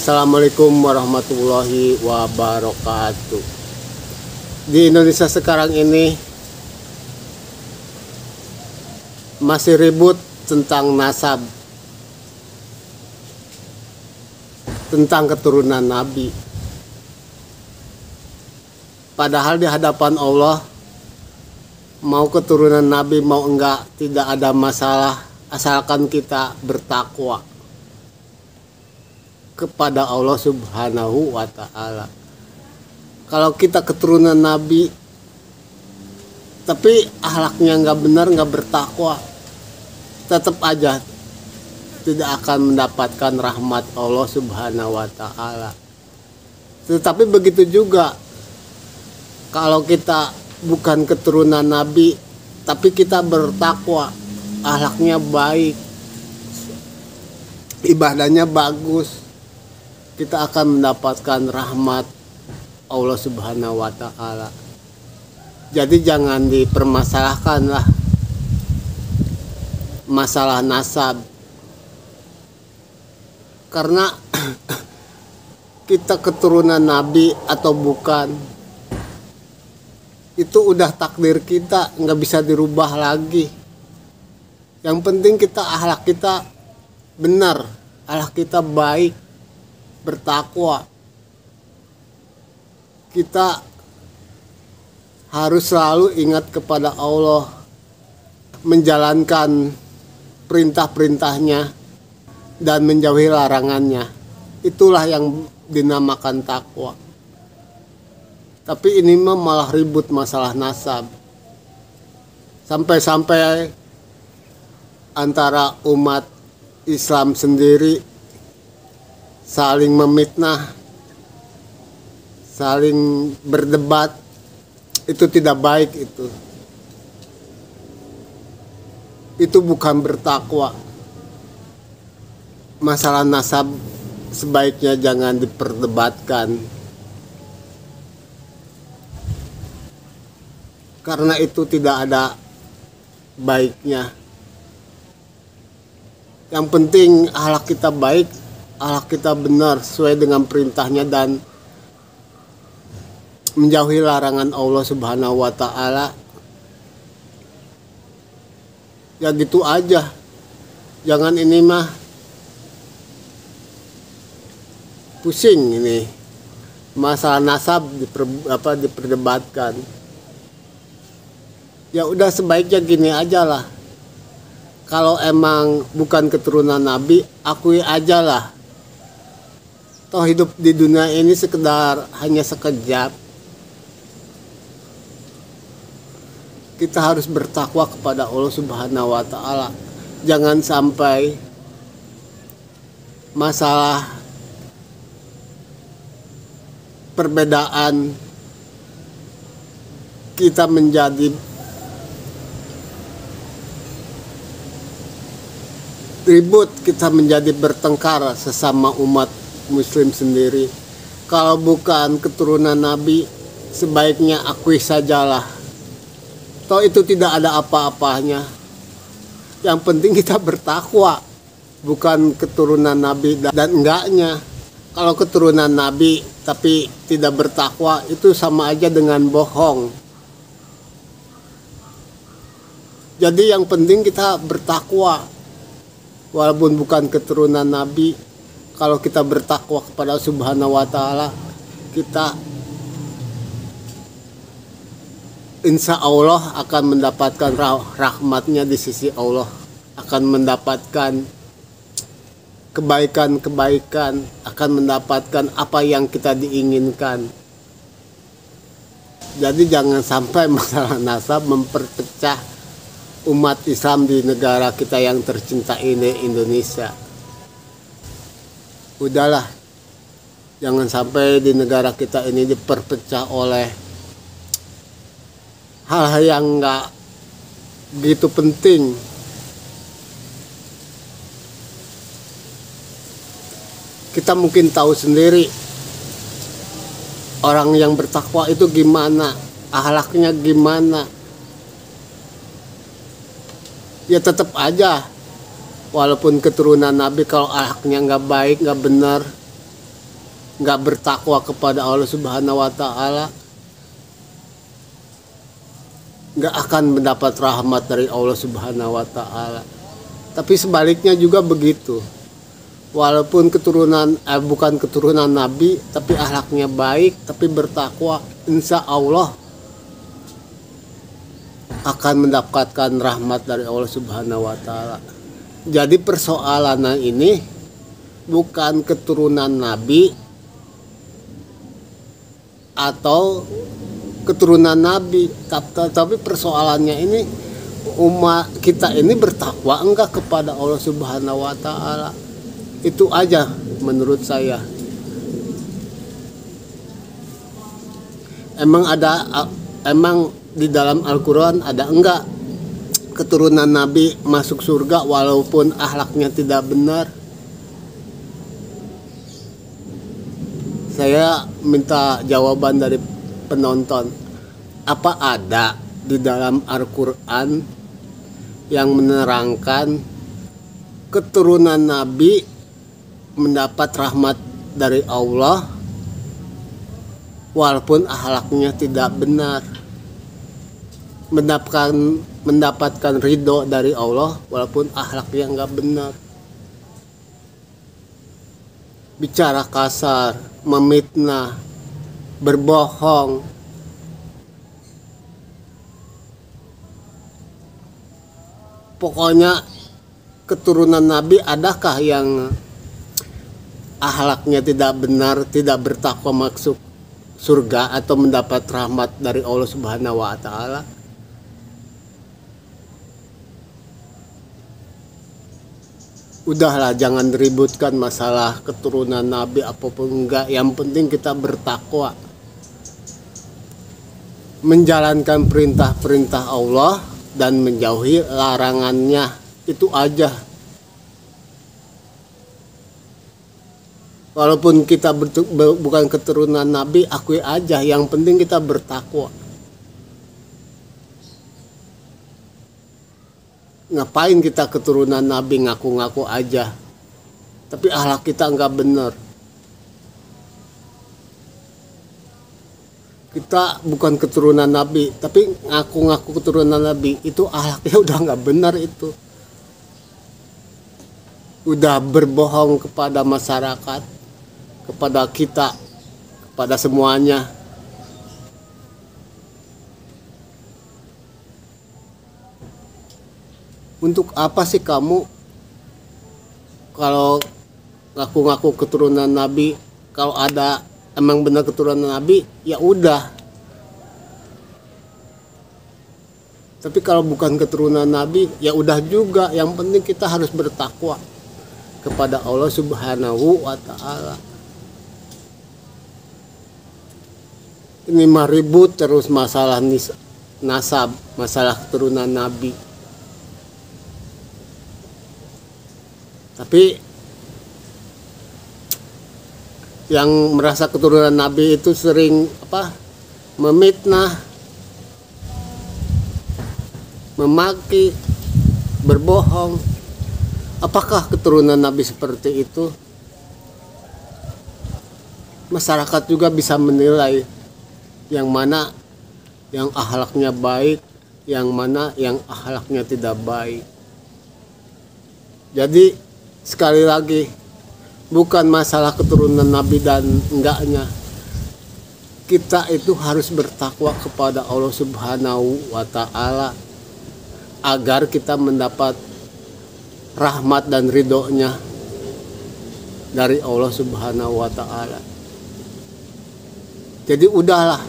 Assalamualaikum warahmatullahi wabarakatuh. Di Indonesia sekarang ini masih ribut tentang nasab, tentang keturunan Nabi. Padahal di hadapan Allah, mau keturunan Nabi mau enggak, tidak ada masalah asalkan kita bertakwa kepada Allah Subhanahu wa Ta'ala. Kalau kita keturunan Nabi tapi akhlaknya nggak benar, nggak bertakwa, tetap aja tidak akan mendapatkan rahmat Allah Subhanahu wa Ta'ala. Tetapi begitu juga kalau kita bukan keturunan Nabi tapi kita bertakwa, akhlaknya baik, ibadahnya bagus, kita akan mendapatkan rahmat Allah Subhanahu wa Ta'ala. Jadi jangan dipermasalahkan lah masalah nasab, karena kita keturunan Nabi atau bukan, itu udah takdir kita, nggak bisa dirubah lagi. Yang penting kita akhlak kita benar, akhlak kita baik, bertakwa. Kita harus selalu ingat kepada Allah, menjalankan perintah-perintahnya dan menjauhi larangannya. Itulah yang dinamakan takwa. Tapi ini malah ribut masalah nasab, sampai-sampai antara umat Islam sendiri saling memfitnah, saling berdebat. Itu tidak baik. Itu bukan bertakwa. Masalah nasab sebaiknya jangan diperdebatkan, karena itu tidak ada baiknya. Yang penting akhlak kita baik, akhlak kita benar sesuai dengan perintahnya dan menjauhi larangan Allah Subhanahu wa Ta'ala. Ya gitu aja. Jangan ini mah pusing ini masalah nasab diperdebatkan. Ya udah, sebaiknya gini aja lah. Kalau emang bukan keturunan Nabi, akui aja lah. Toh hidup di dunia ini sekedar hanya sekejap. Kita harus bertakwa kepada Allah Subhanahu wa Ta'ala. Jangan sampai masalah perbedaan kita menjadi ribut, kita menjadi bertengkar sesama umat Muslim sendiri. Kalau bukan keturunan Nabi, sebaiknya akui sajalah. Toh itu tidak ada apa-apanya. Yang penting kita bertakwa, bukan keturunan Nabi dan enggaknya. Kalau keturunan Nabi tapi tidak bertakwa, itu sama aja dengan bohong. Jadi yang penting kita bertakwa. Walaupun bukan keturunan Nabi, kalau kita bertakwa kepada Subhanahu wa Ta'ala, kita insya Allah akan mendapatkan rahmatnya di sisi Allah, akan mendapatkan kebaikan-kebaikan, akan mendapatkan apa yang kita diinginkan. Jadi jangan sampai masalah nasab memperpecah umat Islam di negara kita yang tercinta ini, Indonesia. Udahlah, jangan sampai di negara kita ini diperpecah oleh hal-hal yang nggak begitu penting. Kita mungkin tahu sendiri orang yang bertakwa itu gimana, akhlaknya gimana. Ya tetap aja, walaupun keturunan Nabi, kalau akhlaknya nggak baik, nggak benar, nggak bertakwa kepada Allah Subhanahu wa Ta'ala, nggak akan mendapat rahmat dari Allah Subhanahu wa Ta'ala. Tapi sebaliknya juga begitu. Walaupun bukan keturunan Nabi, tapi akhlaknya baik, tapi bertakwa, insya Allah akan mendapatkan rahmat dari Allah Subhanahu wa Ta'ala. Jadi persoalan ini bukan keturunan Nabi atau keturunan Nabi, tapi persoalannya ini umat kita ini bertakwa enggak kepada Allah Subhanahu wa Ta'ala. Itu aja menurut saya. Emang di dalam Al-Quran ada enggak keturunan Nabi masuk surga walaupun akhlaknya tidak benar? Saya minta jawaban dari penonton. Apa ada di dalam Al-Quran yang menerangkan keturunan Nabi mendapat rahmat dari Allah walaupun akhlaknya tidak benar, mendapatkan ridho dari Allah walaupun akhlaknya nggak benar, bicara kasar, memfitnah, berbohong, pokoknya keturunan Nabi adakah yang akhlaknya tidak benar, tidak bertakwa masuk surga atau mendapat rahmat dari Allah Subhanahu wa Ta'ala? Udahlah, jangan ributkan masalah keturunan Nabi apapun enggak, yang penting kita bertakwa, menjalankan perintah-perintah Allah dan menjauhi larangannya. Itu aja. Walaupun kita bukan keturunan Nabi, akui aja, yang penting kita bertakwa. Ngapain kita keturunan Nabi ngaku-ngaku aja, tapi akhlak kita nggak bener. Kita bukan keturunan Nabi, tapi ngaku-ngaku keturunan Nabi, itu akhlaknya udah nggak benar itu. Udah berbohong kepada masyarakat, kepada kita, kepada semuanya. Untuk apa sih kamu kalau ngaku-ngaku keturunan Nabi? Kalau ada emang benar keturunan Nabi, ya udah. Tapi kalau bukan keturunan Nabi, ya udah juga. Yang penting kita harus bertakwa kepada Allah Subhanahu wa Ta'ala. Ini mah ribut terus masalah nasab, masalah keturunan Nabi. Tapi yang merasa keturunan Nabi itu sering memfitnah, memaki, berbohong. Apakah keturunan Nabi seperti itu? Masyarakat juga bisa menilai yang mana yang akhlaknya baik, yang mana yang akhlaknya tidak baik. Jadi sekali lagi, bukan masalah keturunan Nabi dan enggaknya. Kita itu harus bertakwa kepada Allah Subhanahu wa Ta'ala agar kita mendapat rahmat dan ridhonya dari Allah Subhanahu wa Ta'ala. Jadi udahlah,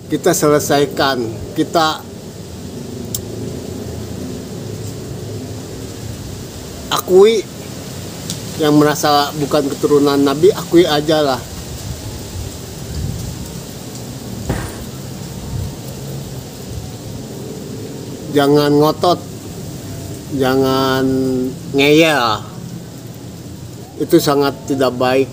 kita selesaikan, kita akui yang merasa bukan keturunan Nabi, akui aja lah. Jangan ngotot, jangan ngeyel, itu sangat tidak baik.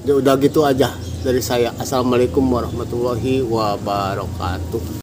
Ya udah gitu aja dari saya. Assalamualaikum warahmatullahi wabarakatuh.